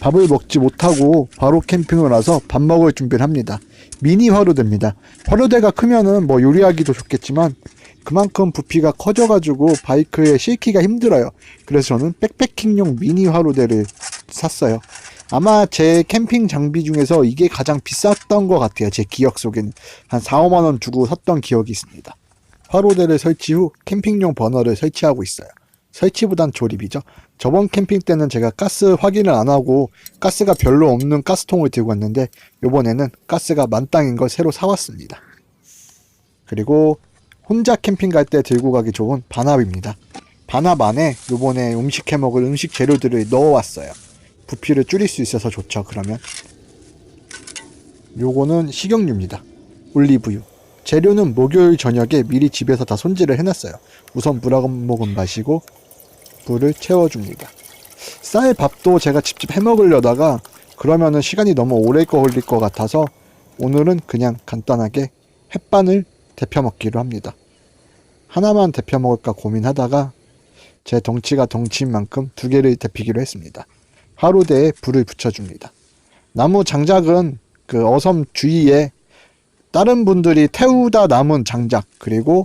밥을 먹지 못하고 바로 캠핑을 와서 밥 먹을 준비를 합니다. 미니 화로대입니다. 화로대가 크면은 뭐 요리하기도 좋겠지만 그만큼 부피가 커져가지고 바이크에 싣기가 힘들어요. 그래서 저는 백패킹용 미니 화로대를 샀어요. 아마 제 캠핑 장비 중에서 이게 가장 비쌌던 것 같아요. 제 기억 속에는 한 4, 5만원 주고 샀던 기억이 있습니다. 화로대를 설치 후 캠핑용 버너를 설치하고 있어요. 설치보단 조립이죠. 저번 캠핑 때는 제가 가스 확인을 안 하고 가스가 별로 없는 가스통을 들고 왔는데 요번에는 가스가 만땅인 걸 새로 사왔습니다. 그리고 혼자 캠핑 갈 때 들고 가기 좋은 반합입니다. 반합 안에 요번에 음식 해 먹을 음식 재료들을 넣어왔어요. 부피를 줄일 수 있어서 좋죠. 그러면 요거는 식용유입니다. 올리브유. 재료는 목요일 저녁에 미리 집에서 다 손질을 해놨어요. 우선 물 한 모금 마시고 불을 채워줍니다. 쌀 밥도 제가 직접 해먹으려다가 그러면은 시간이 너무 오래 걸릴 것 같아서 오늘은 그냥 간단하게 햇반을 데펴 먹기로 합니다. 하나만 데펴 먹을까 고민하다가 제 덩치가 덩치인 만큼 2개를 데피기로 했습니다. 화로대에 불을 붙여줍니다. 나무 장작은 그 어섬 주위에 다른 분들이 태우다 남은 장작 그리고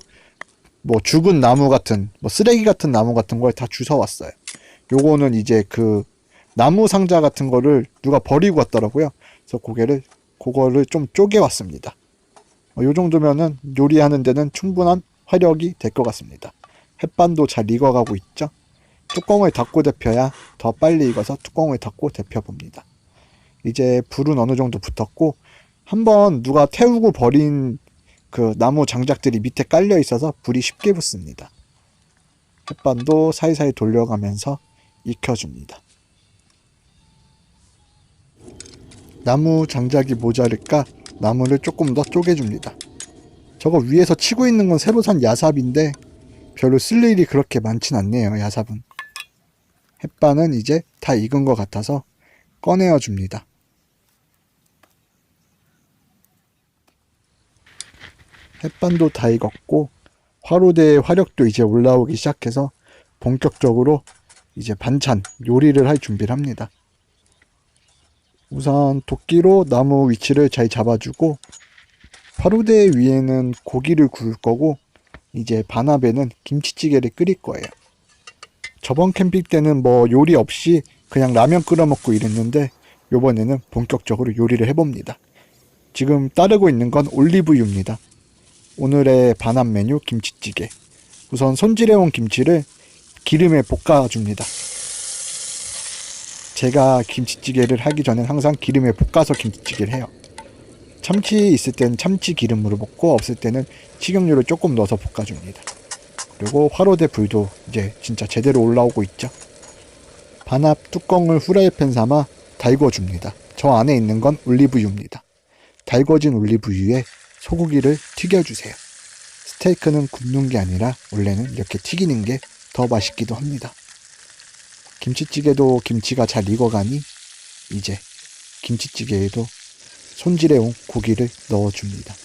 뭐 죽은 나무 같은 뭐 쓰레기 같은 나무 같은 걸 다 주워왔어요. 요거는 이제 그 나무 상자 같은 거를 누가 버리고 왔더라고요. 그래서 그거를 좀 쪼개왔습니다. 요 정도면은 요리하는 데는 충분한 화력이 될 것 같습니다. 햇반도 잘 익어가고 있죠. 뚜껑을 닫고 데펴야 더 빨리 익어서 뚜껑을 닫고 데펴봅니다. 이제 불은 어느 정도 붙었고 한번 누가 태우고 버린 그 나무 장작들이 밑에 깔려 있어서 불이 쉽게 붙습니다. 햇반도 사이사이 돌려가면서 익혀줍니다. 나무 장작이 모자랄까 나무를 조금 더 쪼개줍니다. 저거 위에서 치고 있는 건 새로 산 야삽인데 별로 쓸 일이 그렇게 많진 않네요. 야삽은. 햇반은 이제 다 익은 것 같아서 꺼내어 줍니다. 햇반도 다 익었고 화로대의 화력도 이제 올라오기 시작해서 본격적으로 이제 반찬 요리를 할 준비를 합니다. 우선 도끼로 나무 위치를 잘 잡아주고 화로대 위에는 고기를 구울 거고 이제 반합에는 김치찌개를 끓일 거예요. 저번 캠핑 때는 뭐 요리 없이 그냥 라면 끓여 먹고 이랬는데 요번에는 본격적으로 요리를 해봅니다. 지금 따르고 있는 건 올리브유입니다. 오늘의 반합 메뉴 김치찌개. 우선 손질해온 김치를 기름에 볶아줍니다. 제가 김치찌개를 하기 전엔 항상 기름에 볶아서 김치찌개를 해요. 참치 있을 때는 참치 기름으로 볶고 없을 때는 식용유를 조금 넣어서 볶아줍니다. 그리고 화로대 불도 이제 진짜 제대로 올라오고 있죠. 반합 뚜껑을 후라이팬 삼아 달궈줍니다. 저 안에 있는 건 올리브유입니다. 달궈진 올리브유에 소고기를 튀겨주세요. 스테이크는 굽는 게 아니라 원래는 이렇게 튀기는 게 더 맛있기도 합니다. 김치찌개도 김치가 잘 익어가니 이제 김치찌개에도 손질해온 고기를 넣어줍니다.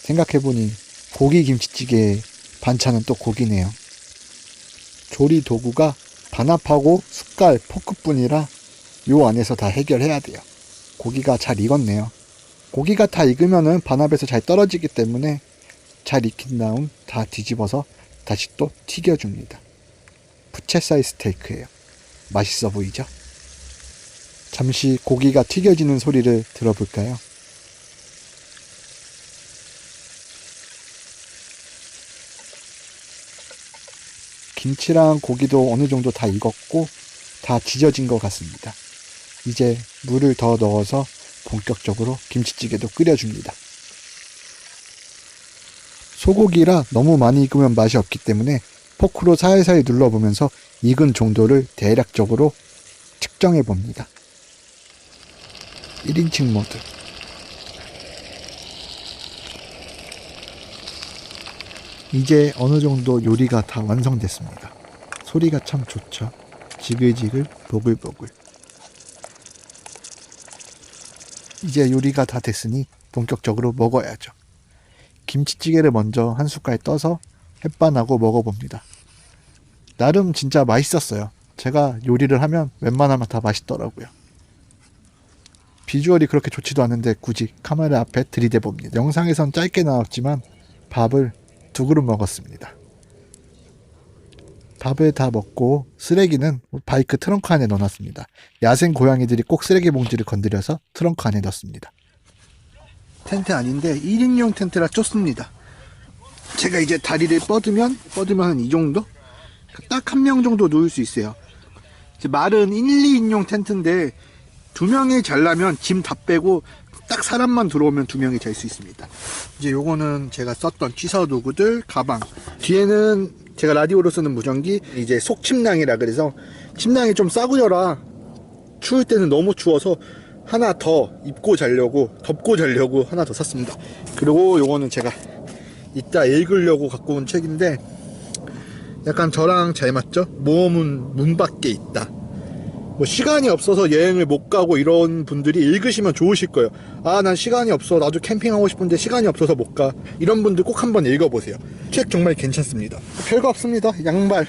생각해보니 고기 김치찌개의 반찬은 또 고기네요. 조리 도구가 반합하고 숟갈, 포크뿐이라 요 안에서 다 해결해야 돼요. 고기가 잘 익었네요. 고기가 다 익으면은 반합에서 잘 떨어지기 때문에 잘 익힌 다음 다 뒤집어서 다시 또 튀겨줍니다. 부채살 스테이크예요. 맛있어 보이죠? 잠시 고기가 튀겨지는 소리를 들어볼까요? 김치랑 고기도 어느 정도 다 익었고 다 지져진 것 같습니다. 이제 물을 더 넣어서 본격적으로 김치찌개도 끓여줍니다. 소고기라 너무 많이 익으면 맛이 없기 때문에 포크로 살살 눌러보면서 익은 정도를 대략적으로 측정해 봅니다. 1인칭 모드. 이제 어느 정도 요리가 다 완성됐습니다. 소리가 참 좋죠. 지글지글 보글보글. 이제 요리가 다 됐으니 본격적으로 먹어야죠. 김치찌개를 먼저 한 숟갈 떠서 햇반하고 먹어봅니다. 나름 진짜 맛있었어요. 제가 요리를 하면 웬만하면 다 맛있더라고요. 비주얼이 그렇게 좋지도 않은데 굳이 카메라 앞에 들이대봅니다. 영상에선 짧게 나왔지만 밥을 2그릇 먹었습니다. 밥을 다 먹고 쓰레기는 바이크 트렁크 안에 넣어놨습니다. 야생 고양이들이 꼭 쓰레기 봉지를 건드려서 트렁크 안에 넣습니다. 텐트 아닌데 1인용 텐트라 좁습니다. 제가 이제 다리를 뻗으면 한 이 정도? 딱 1명 정도 누울 수 있어요. 이제 말은 1, 2인용 텐트인데 2명이 자려면 짐 다 빼고 딱 사람만 들어오면 2명이 잘 수 있습니다. 이제 요거는 제가 썼던 취사 도구들, 가방. 뒤에는 제가 라디오로 쓰는 무전기, 이제 속침낭이라 그래서 침낭이 좀 싸구려라. 추울 때는 너무 추워서 하나 더 입고 자려고, 덮고 자려고 하나 더 샀습니다. 그리고 요거는 제가 이따 읽으려고 갖고 온 책인데 약간 저랑 잘 맞죠? 모험은 문 밖에 있다. 뭐 시간이 없어서 여행을 못 가고 이런 분들이 읽으시면 좋으실 거예요. 아, 난 시간이 없어. 나도 캠핑하고 싶은데 시간이 없어서 못 가. 이런 분들 꼭 한번 읽어보세요. 책 정말 괜찮습니다. 별거 없습니다. 양말.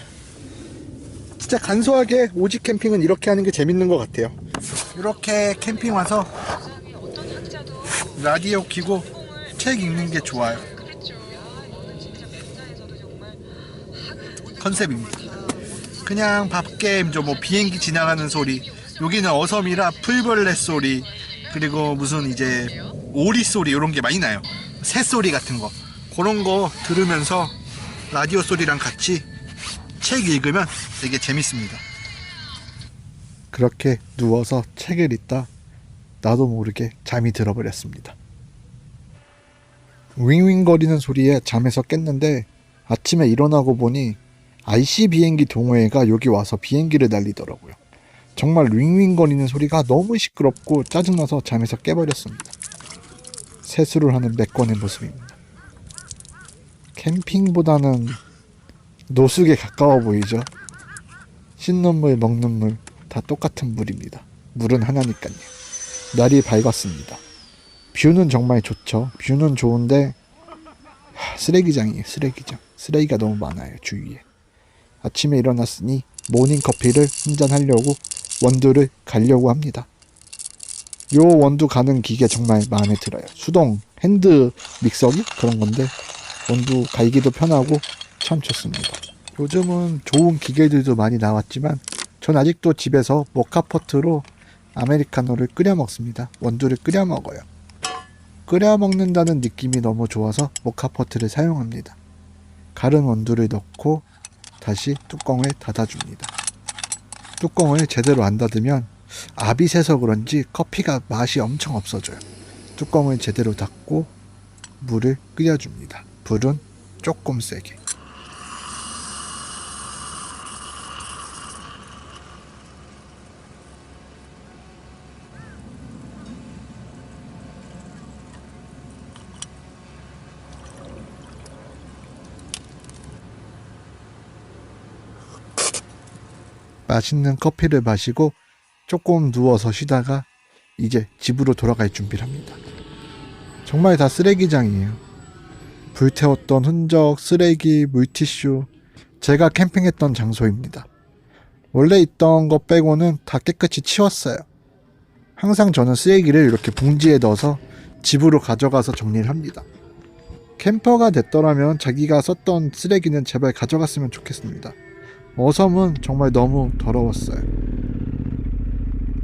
진짜 간소하게 오직 캠핑은 이렇게 하는 게 재밌는 것 같아요. 이렇게 캠핑 와서 라디오 켜고 책 읽는 게 좋아요. 컨셉입니다. 그냥 밥게임, 뭐 비행기 지나가는 소리, 여기는 어섬이라 풀벌레 소리, 그리고 무슨 이제 오리 소리 이런 게 많이 나요. 새 소리 같은 거, 그런 거 들으면서 라디오 소리랑 같이 책 읽으면 되게 재밌습니다. 그렇게 누워서 책을 읽다 나도 모르게 잠이 들어버렸습니다. 윙윙거리는 소리에 잠에서 깼는데 아침에 일어나고 보니 IC 비행기 동호회가 여기 와서 비행기를 날리더라고요. 정말 윙윙거리는 소리가 너무 시끄럽고 짜증나서 잠에서 깨버렸습니다. 세수를 하는 맥건의 모습입니다. 캠핑보다는 노숙에 가까워 보이죠? 씻는 물, 먹는 물 다 똑같은 물입니다. 물은 하나니까요. 날이 밝았습니다. 뷰는 정말 좋죠. 뷰는 좋은데 쓰레기장이에요. 쓰레기장. 쓰레기가 너무 많아요. 주위에. 아침에 일어났으니 모닝커피를 한잔 하려고 원두를 갈려고 합니다. 요 원두 가는 기계 정말 마음에 들어요. 수동 핸드 믹서기? 그런 건데 원두 갈기도 편하고 참 좋습니다. 요즘은 좋은 기계들도 많이 나왔지만 전 아직도 집에서 모카포트로 아메리카노를 끓여 먹습니다. 원두를 끓여 먹어요. 끓여 먹는다는 느낌이 너무 좋아서 모카포트를 사용합니다. 갈은 원두를 넣고 다시 뚜껑을 닫아줍니다. 뚜껑을 제대로 안 닫으면 압이 새서 그런지 커피가 맛이 엄청 없어져요. 뚜껑을 제대로 닫고 물을 끓여줍니다. 불은 조금 세게. 맛있는 커피를 마시고 조금 누워서 쉬다가 이제 집으로 돌아갈 준비를 합니다. 정말 다 쓰레기장이에요. 불태웠던 흔적, 쓰레기, 물티슈, 제가 캠핑했던 장소입니다. 원래 있던 것 빼고는 다 깨끗이 치웠어요. 항상 저는 쓰레기를 이렇게 봉지에 넣어서 집으로 가져가서 정리를 합니다. 캠퍼가 됐더라면 자기가 썼던 쓰레기는 제발 가져갔으면 좋겠습니다. 어섬은 정말 너무 더러웠어요.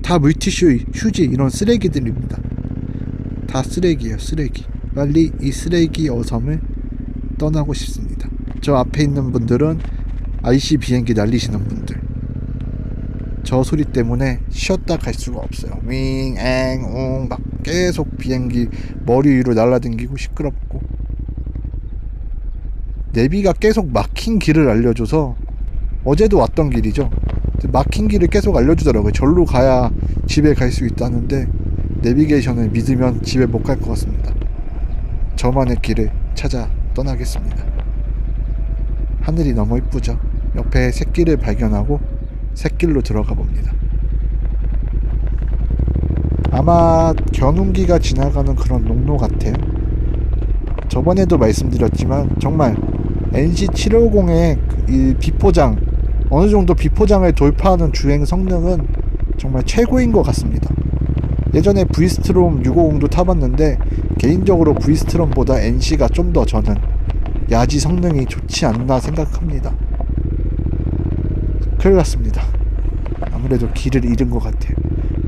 다 물티슈, 휴지 이런 쓰레기들입니다. 다 쓰레기예요. 쓰레기. 빨리 이 쓰레기 어섬을 떠나고 싶습니다. 저 앞에 있는 분들은 IC 비행기 날리시는 분들. 저 소리 때문에 쉬었다 갈 수가 없어요. 윙, 앵, 웅 막 계속 비행기 머리 위로 날아다니고 시끄럽고 내비가 계속 막힌 길을 알려줘서 어제도 왔던 길이죠. 막힌 길을 계속 알려주더라고요. 절로 가야 집에 갈 수 있다는데 내비게이션을 믿으면 집에 못 갈 것 같습니다. 저만의 길을 찾아 떠나겠습니다. 하늘이 너무 이쁘죠. 옆에 새길을 발견하고 새길로 들어가 봅니다. 아마 견운기가 지나가는 그런 농로 같아요. 저번에도 말씀드렸지만 정말 NC750의 이 비포장, 어느 정도 비포장을 돌파하는 주행 성능은 정말 최고인 것 같습니다. 예전에 V스트롬 650도 타봤는데 개인적으로 V스트롬보다 NC가 좀 더 저는 야지 성능이 좋지 않나 생각합니다. 큰일 났습니다. 아무래도 길을 잃은 것 같아요.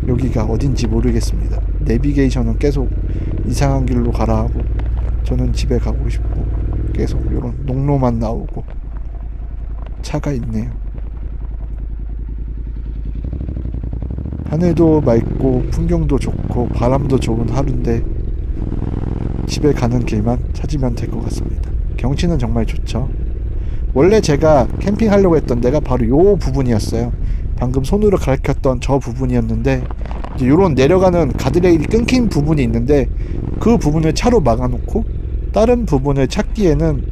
여기가 어딘지 모르겠습니다. 내비게이션은 계속 이상한 길로 가라 하고 저는 집에 가고 싶고 계속 이런 농로만 나오고 차가 있네요. 하늘도 맑고 풍경도 좋고 바람도 좋은 하루인데 집에 가는 길만 찾으면 될 것 같습니다. 경치는 정말 좋죠. 원래 제가 캠핑하려고 했던 데가 바로 요 부분이었어요. 방금 손으로 가리켰던 저 부분이었는데 이제 요런 내려가는 가드레일이 끊긴 부분이 있는데 그 부분을 차로 막아놓고 다른 부분을 찾기에는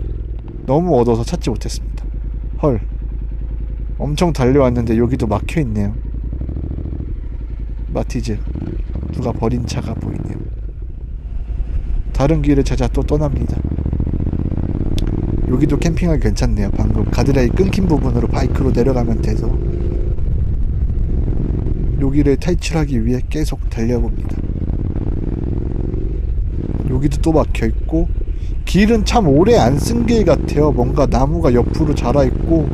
너무 어두워서 찾지 못했습니다. 헐, 엄청 달려왔는데 여기도 막혀있네요. 마티즈, 누가 버린 차가 보이네요. 다른 길을 찾아 또 떠납니다. 여기도 캠핑하기 괜찮네요. 방금 가드레일 끊긴 부분으로 바이크로 내려가면 돼서 여기를 탈출하기 위해 계속 달려봅니다. 여기도 또 막혀있고 길은 참 오래 안 쓴 길 같아요. 뭔가 나무가 옆으로 자라있고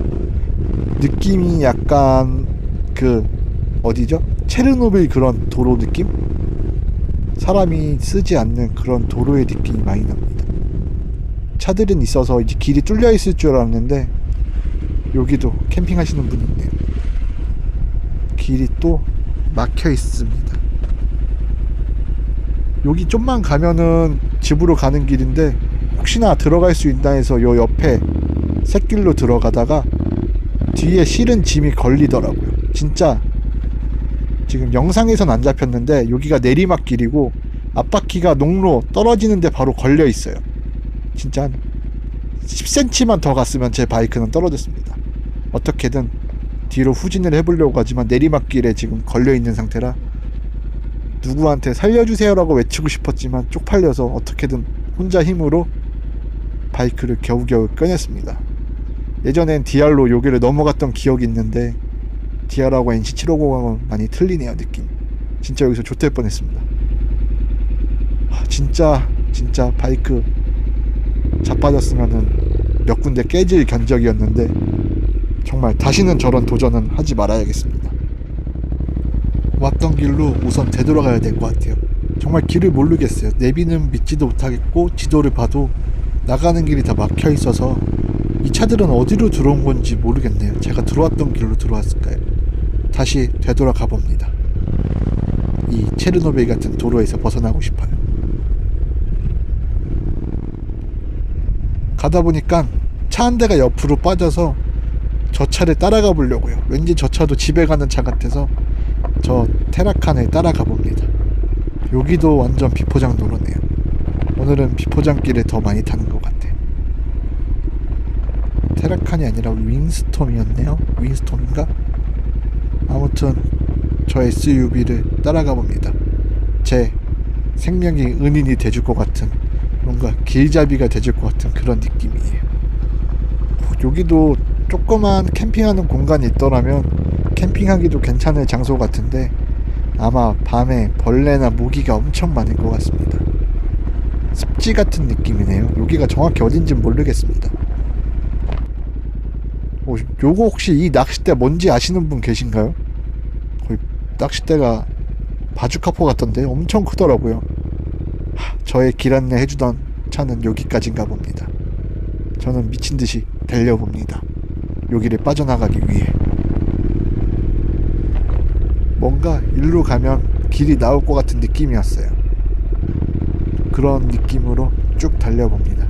느낌이 약간 그 어디죠? 체르노빌 그런 도로 느낌? 사람이 쓰지 않는 그런 도로의 느낌이 많이 납니다. 차들은 있어서 이제 길이 뚫려 있을 줄 알았는데 여기도 캠핑하시는 분이 있네요. 길이 또 막혀 있습니다. 여기 좀만 가면은 집으로 가는 길인데 혹시나 들어갈 수 있나 해서 요 옆에 샛길로 들어가다가 뒤에 실은 짐이 걸리더라고요. 진짜 지금 영상에선 안 잡혔는데 여기가 내리막길이고 앞바퀴가 농로 떨어지는데 바로 걸려 있어요. 진짜 한 10cm만 더 갔으면 제 바이크는 떨어졌습니다. 어떻게든 뒤로 후진을 해보려고 하지만 내리막길에 지금 걸려있는 상태라 누구한테 살려주세요라고 외치고 싶었지만 쪽팔려서 어떻게든 혼자 힘으로 바이크를 겨우겨우 꺼냈습니다. 예전엔 디알로 여기를 넘어갔던 기억이 있는데 디알하고 NC750하고는 많이 틀리네요. 느낌 진짜 여기서 좆될 뻔했습니다. 진짜 바이크 자빠졌으면은 몇 군데 깨질 견적이었는데 정말 다시는 저런 도전은 하지 말아야겠습니다. 왔던 길로 우선 되돌아가야 될 것 같아요. 정말 길을 모르겠어요. 내비는 믿지도 못하겠고 지도를 봐도 나가는 길이 다 막혀 있어서 이 차들은 어디로 들어온 건지 모르겠네요. 제가 들어왔던 길로 들어왔을까요? 다시 되돌아가 봅니다. 이 체르노빌 같은 도로에서 벗어나고 싶어요. 가다 보니까 차 한 대가 옆으로 빠져서 저 차를 따라가 보려고요. 왠지 저 차도 집에 가는 차 같아서 저 테라칸을 따라가 봅니다. 여기도 완전 비포장 도로네요. 오늘은 비포장길을 더 많이 타는 것 같아. 테라칸이 아니라 윈스톰이었네요. 윈스톰인가? 아무튼 저 SUV를 따라가 봅니다. 제 생명의 은인이 돼줄 것 같은, 뭔가 길잡이가 돼줄 것 같은 그런 느낌이에요. 여기도 조그만 캠핑하는 공간이 있더라면 캠핑하기도 괜찮을 장소 같은데 아마 밤에 벌레나 모기가 엄청 많을 것 같습니다. 습지 같은 느낌이네요. 여기가 정확히 어딘지는 모르겠습니다. 요거 혹시 이 낚싯대 뭔지 아시는 분 계신가요? 거의 낚싯대가 바주카포 같던데 엄청 크더라고요. 저의 길 안내 해주던 차는 여기까지인가 봅니다. 저는 미친듯이 달려봅니다. 여기를 빠져나가기 위해. 뭔가 일로 가면 길이 나올 것 같은 느낌이었어요. 그런 느낌으로 쭉 달려봅니다.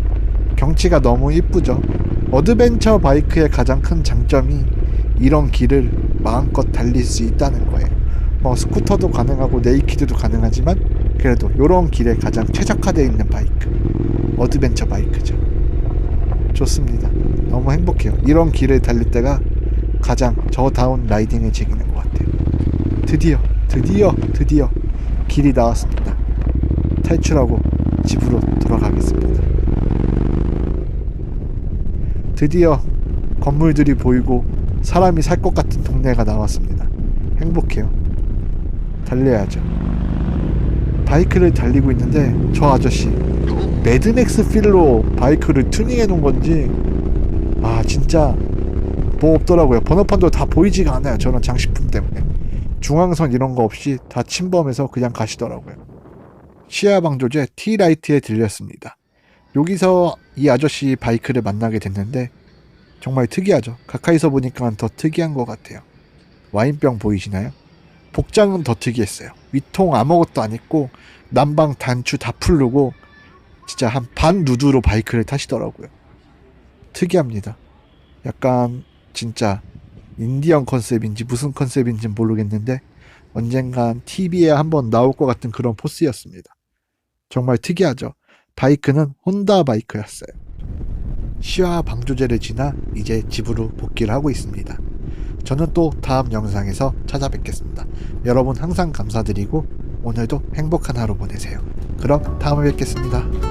경치가 너무 이쁘죠. 어드벤처 바이크의 가장 큰 장점이 이런 길을 마음껏 달릴 수 있다는 거예요. 스쿠터도 가능하고 네이키드도 가능하지만 그래도 이런 길에 가장 최적화되어 있는 바이크, 어드벤처 바이크죠. 좋습니다. 너무 행복해요. 이런 길을 달릴 때가 가장 저다운 라이딩을 즐기는 것 같아요. 드디어 길이 나왔습니다. 탈출하고 집으로 돌아가겠습니다. 드디어 건물들이 보이고 사람이 살 것 같은 동네가 나왔습니다. 행복해요. 달려야죠. 바이크를 달리고 있는데 저 아저씨 매드맥스 필로 바이크를 튜닝해 놓은 건지 진짜 뭐 없더라고요. 번호판도 다 보이지가 않아요. 저런 장식품 때문에. 중앙선 이런 거 없이 다 침범해서 그냥 가시더라고요. 시야 방조제 T라이트에 들렸습니다. 여기서 이 아저씨 바이크를 만나게 됐는데 정말 특이하죠. 가까이서 보니까 더 특이한 것 같아요. 와인병 보이시나요? 복장은 더 특이했어요. 위통 아무것도 안 입고 난방 단추 다 풀르고 진짜 한 반 누드로 바이크를 타시더라고요. 특이합니다. 약간 진짜 인디언 컨셉인지 무슨 컨셉인지 모르겠는데 언젠간 TV에 한번 나올 것 같은 그런 포스였습니다. 정말 특이하죠. 바이크는 혼다 바이크였어요. 시야 방조제를 지나 이제 집으로 복귀를 하고 있습니다. 저는 또 다음 영상에서 찾아뵙겠습니다. 여러분 항상 감사드리고 오늘도 행복한 하루 보내세요. 그럼 다음에 뵙겠습니다.